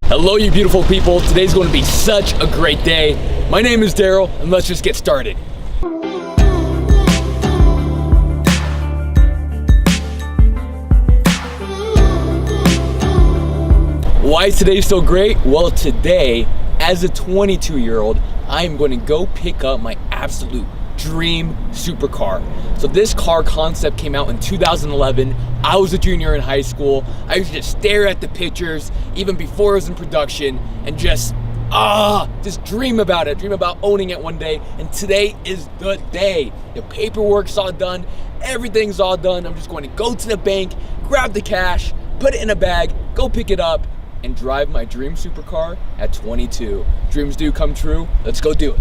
Hello, you beautiful people. Today's going to be such a great day. My name is Daryl, and let's just get started. Why is today so great? Well, today, as a 22-year-old, I'm going to go pick up my absolute dream supercar. So this car concept came out in 2011. I was a junior in high school. I used to just stare at the pictures even before it was in production and just dream about it, dream about owning it one day. And today is the day. The paperwork's all done, everything's all done. I'm just going to go to the bank, grab the cash, put it in a bag, go pick it up, and drive my dream supercar at 22. Dreams do come true. Let's go do it.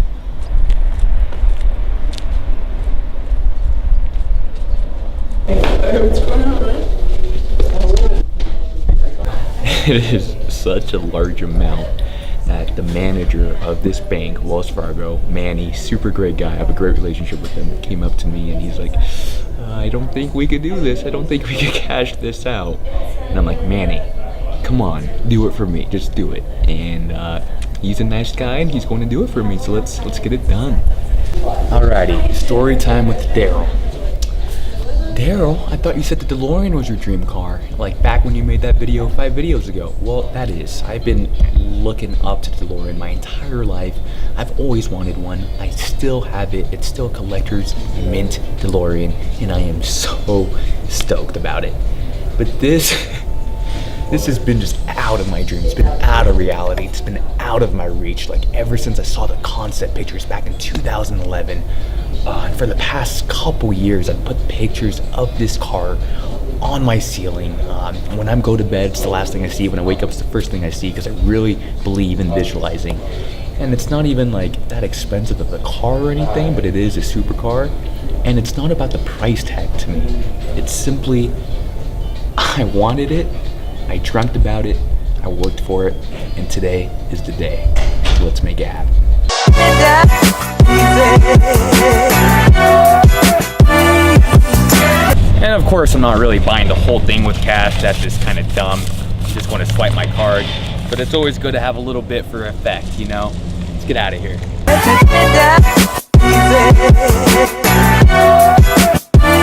Hey, what's going on, man? It is such a large amount that the manager of this bank, Wells Fargo, Manny, super great guy, I have a great relationship with him, came up to me and he's like, I don't think we could do this. I don't think we could cash this out. And I'm like, Manny, come on, do it for me. Just do it. And he's a nice guy and he's going to do it for me. So let's get it done. Alrighty, story time with Daryl. Daryl, I thought you said the DeLorean was your dream car, like back when you made that video 5 videos ago. Well, that is. I've been looking up to the DeLorean my entire life. I've always wanted one. I still have it. It's still a collector's mint DeLorean, and I am so stoked about it. But this has been just out of my dreams. It's been out of reality. It's been out of my reach, like ever since I saw the concept pictures back in 2011. And for the past couple years, I've put pictures of this car on my ceiling. When I go to bed, it's the last thing I see. When I wake up, it's the first thing I see because I really believe in visualizing. And it's not even like that expensive of a car or anything, but it is a supercar. And it's not about the price tag to me. It's simply, I wanted it, I dreamt about it, I worked for it, and today is the day. So let's make it happen. And of course, I'm not really buying the whole thing with cash. That's just kind of dumb. I'm just going to swipe my card. But it's always good to have a little bit for effect, you know? Let's get out of here.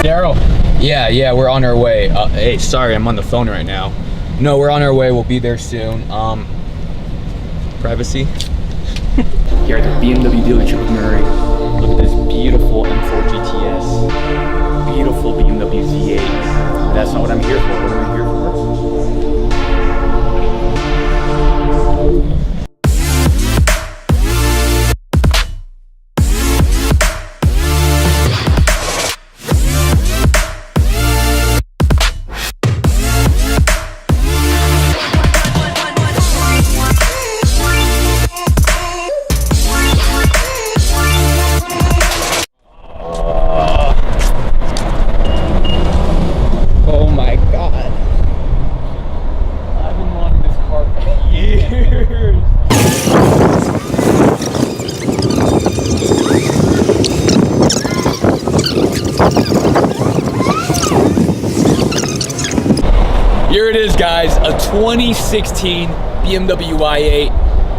Daryl. Yeah, we're on our way. Hey, sorry, I'm on the phone right now. No, we're on our way. We'll be there soon. Privacy. Here at the BMW dealership of Murray. Look at this beautiful M4 GTS. Beautiful BMW Z8. That's not what I'm here for. What am I here for? Here it is, guys, a 2016 BMW I8.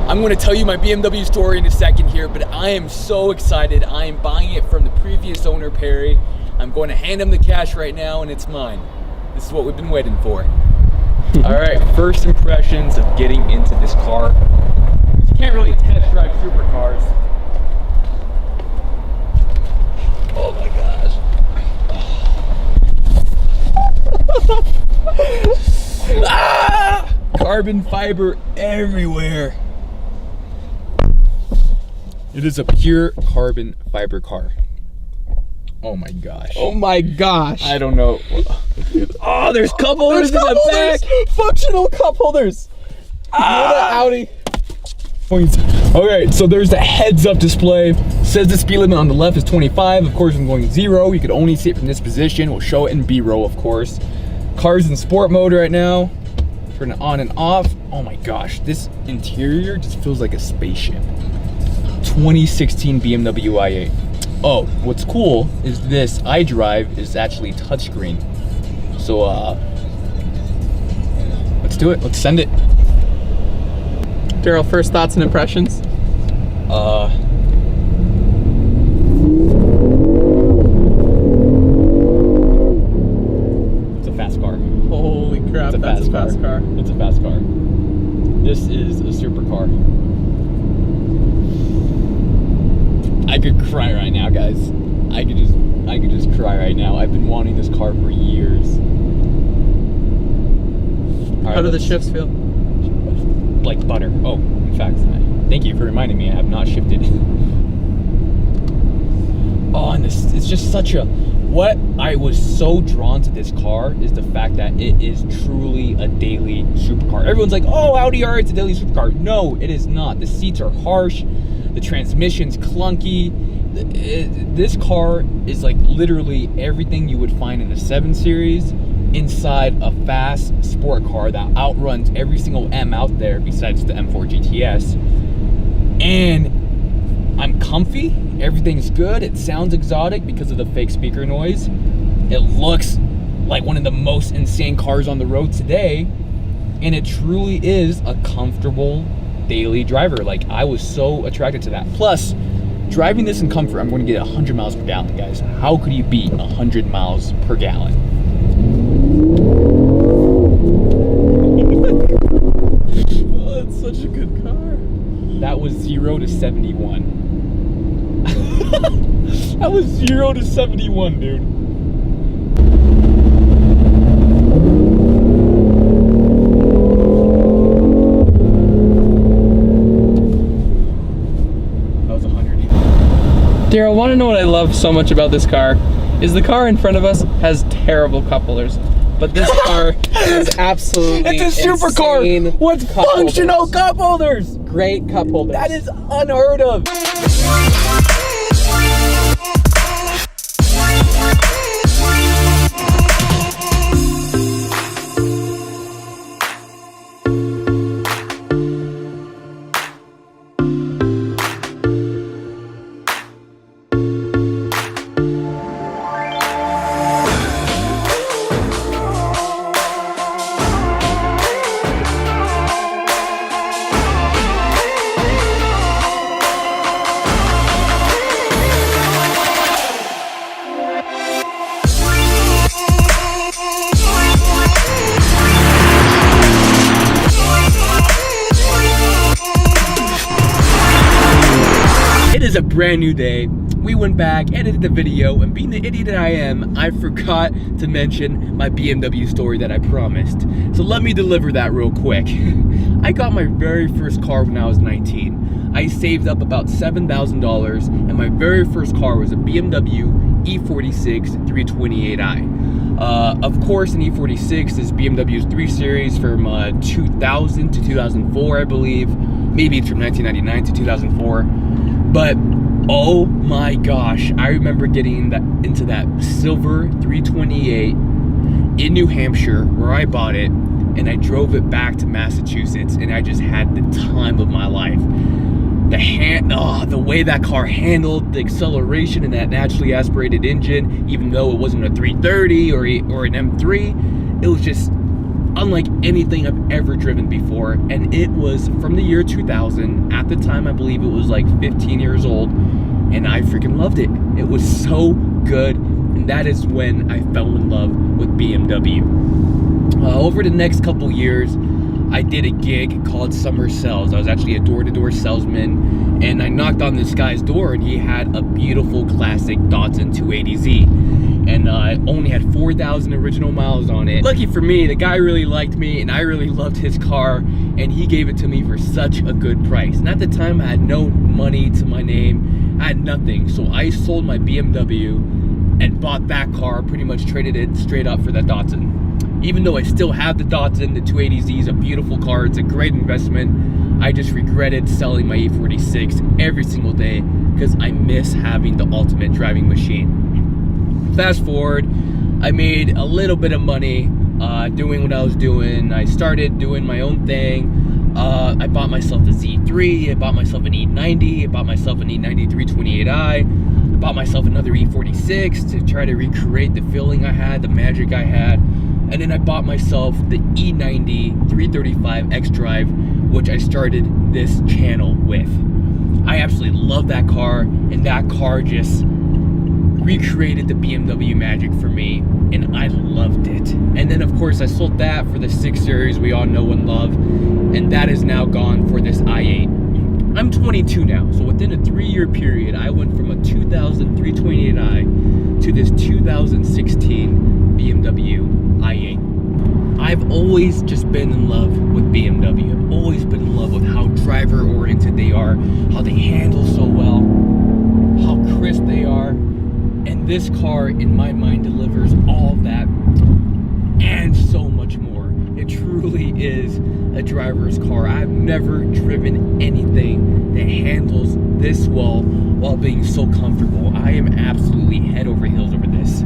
I'm going to tell you my BMW story in a second here, but I am so excited. I am buying it from the previous owner, Perry. I'm going to hand him the cash right now, and it's mine. This is what we've been waiting for. All right, first impressions of getting into this car. You can't really test drive supercars. Oh my gosh. Carbon fiber everywhere. It is a pure carbon fiber car. Oh my gosh. Oh my gosh. I don't know. Oh, there's cup holders in the back. Functional cup holders. Audi. Okay, so there's the heads-up display. Says the speed limit on the left is 25. Of course, I'm going 0. You could only see it from this position. We'll show it in B-roll, of course. Car's in sport mode right now. Turn it on and off. Oh my gosh, this interior just feels like a spaceship. 2016 BMW i8. Oh, what's cool is this iDrive is actually touchscreen. So let's do it. Let's send it. Daryl, first thoughts and impressions? It's a fast car. Holy crap, that's a fast car. It's a fast car. This is a supercar. I could cry right now, guys. I could just cry right now. I've been wanting this car for years. How do the shifts feel? Like butter. Oh, in fact, thank you for reminding me. I have not shifted. Oh, and this, it's just such a... What I was so drawn to this car is the fact that it is truly a daily supercar. Everyone's like, oh, Audi R8 is a daily supercar. No, it is not. The seats are harsh. The transmission's clunky. This car is like literally everything you would find in a 7 Series inside a fast sport car that outruns every single M out there besides the M4 GTS. And I'm comfy, everything's good, it sounds exotic because of the fake speaker noise. It looks like one of the most insane cars on the road today, and it truly is a comfortable daily driver. Like, I was so attracted to that. Plus, driving this in comfort, I'm going to get 100 miles per gallon, guys. How could you beat 100 miles per gallon? Oh, that's such a good car. That was 0 to 71. That was 0 to 71, dude. That was 100. Daryl, want to know what I love so much about this car? Is the car in front of us has terrible cup holders, but this car is absolutely It's a supercar insane with cup functional holders. cup holders. Great cup holders. That is unheard of. It is a brand new day. We went back, edited the video, and being the idiot that I am, I forgot to mention my BMW story that I promised. So let me deliver that real quick. I got my very first car when I was 19. I saved up about $7,000, and my very first car was a BMW E46 328i. Of course, an E46 is BMW's 3 Series from 2000 to 2004, I believe. Maybe it's from 1999 to 2004. But oh my gosh, I remember getting into that silver 328 in New Hampshire where I bought it, and I drove it back to Massachusetts, and I just had the time of my life. The way that car handled the acceleration in that naturally aspirated engine, even though it wasn't a 330 or an M3, it was just unlike anything I've ever driven before. And it was from the year 2000. At the time, I believe it was like 15 years old, and I freaking loved it. It was so good, and that is when I fell in love with BMW. Over the next couple years, I did a gig called Summer Sales. I was actually a door-to-door salesman, and I knocked on this guy's door, and he had a beautiful classic Datsun 280Z. And I only had 4,000 original miles on it. Lucky for me, the guy really liked me, and I really loved his car, and he gave it to me for such a good price. And at the time, I had no money to my name. I had nothing, so I sold my BMW and bought that car, pretty much traded it straight up for that Datsun. Even though I still have the Datsun, the 280Z is a beautiful car, it's a great investment. I just regretted selling my E46 every single day because I miss having the ultimate driving machine. Fast forward, I made a little bit of money doing what I was doing. I started doing my own thing. I bought myself a Z3, I bought myself an E90, I bought myself an E90 328i, I bought myself another E46 to try to recreate the feeling I had, the magic I had. And then I bought myself the E90 335 X-Drive, which I started this channel with. I absolutely love that car, and that car just recreated the BMW magic for me, and I loved it. And then of course I sold that for the 6 Series we all know and love, and that is now gone for this i8. I'm 22 now, so within a 3-year period, I went from a 2000 328i to this 2016 BMW i8. I've always just been in love with BMW. I've always been in love with how driver-oriented they are, how they handle so well, how crisp they are. And this car, in my mind, delivers all of that and so much more. It truly is a driver's car. I've never driven anything that handles this well while being so comfortable. I am absolutely head over heels over this.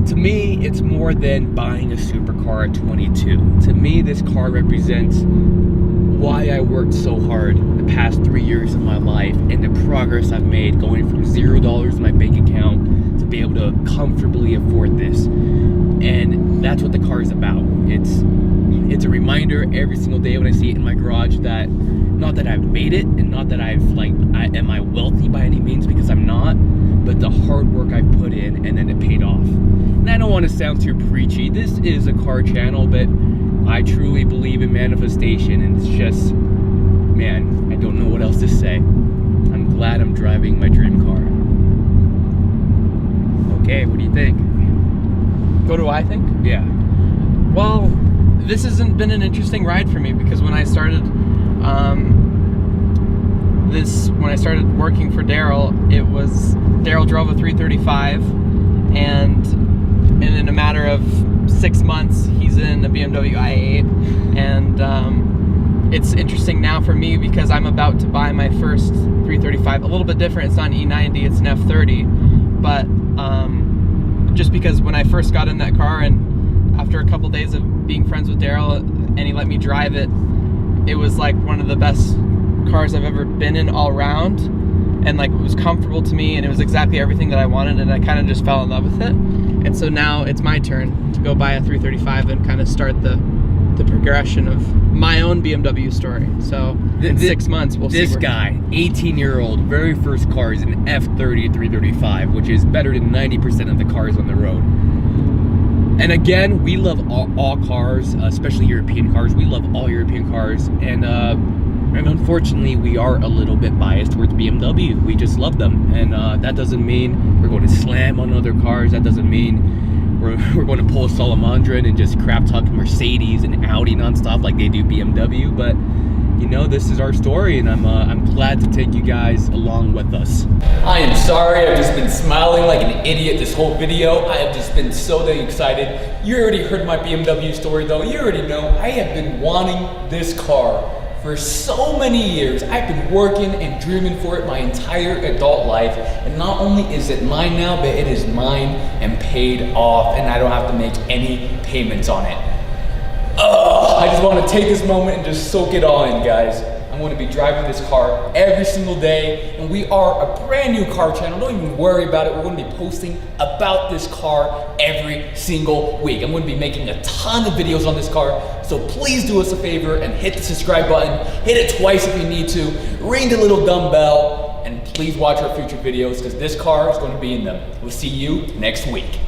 To me, it's more than buying a supercar at 22. To me, this car represents why I worked so hard the past 3 years of my life and the progress I've made going from $0 in my bank account to be able to comfortably afford this. And that's what the car is about. It's a reminder every single day when I see it in my garage that not that I've made it and not that am I wealthy by any means, because I'm not, but the hard work I've put in and then it paid off. And I don't want to sound too preachy. This is a car channel, but I truly believe in manifestation, and it's just, man, I don't know what else to say. I'm glad I'm driving my dream car. Okay, what do you think? What do I think? Yeah. Well, this hasn't been an interesting ride for me, because when I started working for Daryl, Daryl drove a 335, and in a matter of 6 months, he's in a BMW I8, and it's interesting now for me because I'm about to buy my first 335. A little bit different. It's not an E90, it's an F30, but just because when I first got in that car, and after a couple days of being friends with Daryl, and he let me drive it, it was like one of the best cars I've ever been in all around, and like it was comfortable to me, and it was exactly everything that I wanted, and I kind of just fell in love with it. And so now it's my turn to go buy a 335 and kind of start the progression of my own BMW story. So in 6 months, we'll see. This guy, 18-year-old, very first car is an F30 335, which is better than 90% of the cars on the road. And again, we love all cars, especially European cars. We love all European cars, and unfortunately, we are a little bit biased towards BMW. We just love them, and that doesn't mean we're going to slam on other cars. That doesn't mean we're going to pull a Salamandra and just crap talk Mercedes and Audi nonstop like they do BMW. But you know, this is our story, and I'm glad to take you guys along with us. I am sorry, I've just been smiling like an idiot this whole video. I have just been so dang excited. You already heard my BMW story though. You already know I have been wanting this car for so many years. I've been working and dreaming for it my entire adult life, and not only is it mine now, but it is mine and paid off, and I don't have to make any payments on it. I just want to take this moment and just soak it all in, guys. I'm going to be driving this car every single day, and we are a brand new car channel. Don't even worry about it. We're going to be posting about this car every single week. I'm going to be making a ton of videos on this car, so please do us a favor and hit the subscribe button. Hit it twice if you need to. Ring the little dumb bell, and please watch our future videos because this car is going to be in them. We'll see you next week.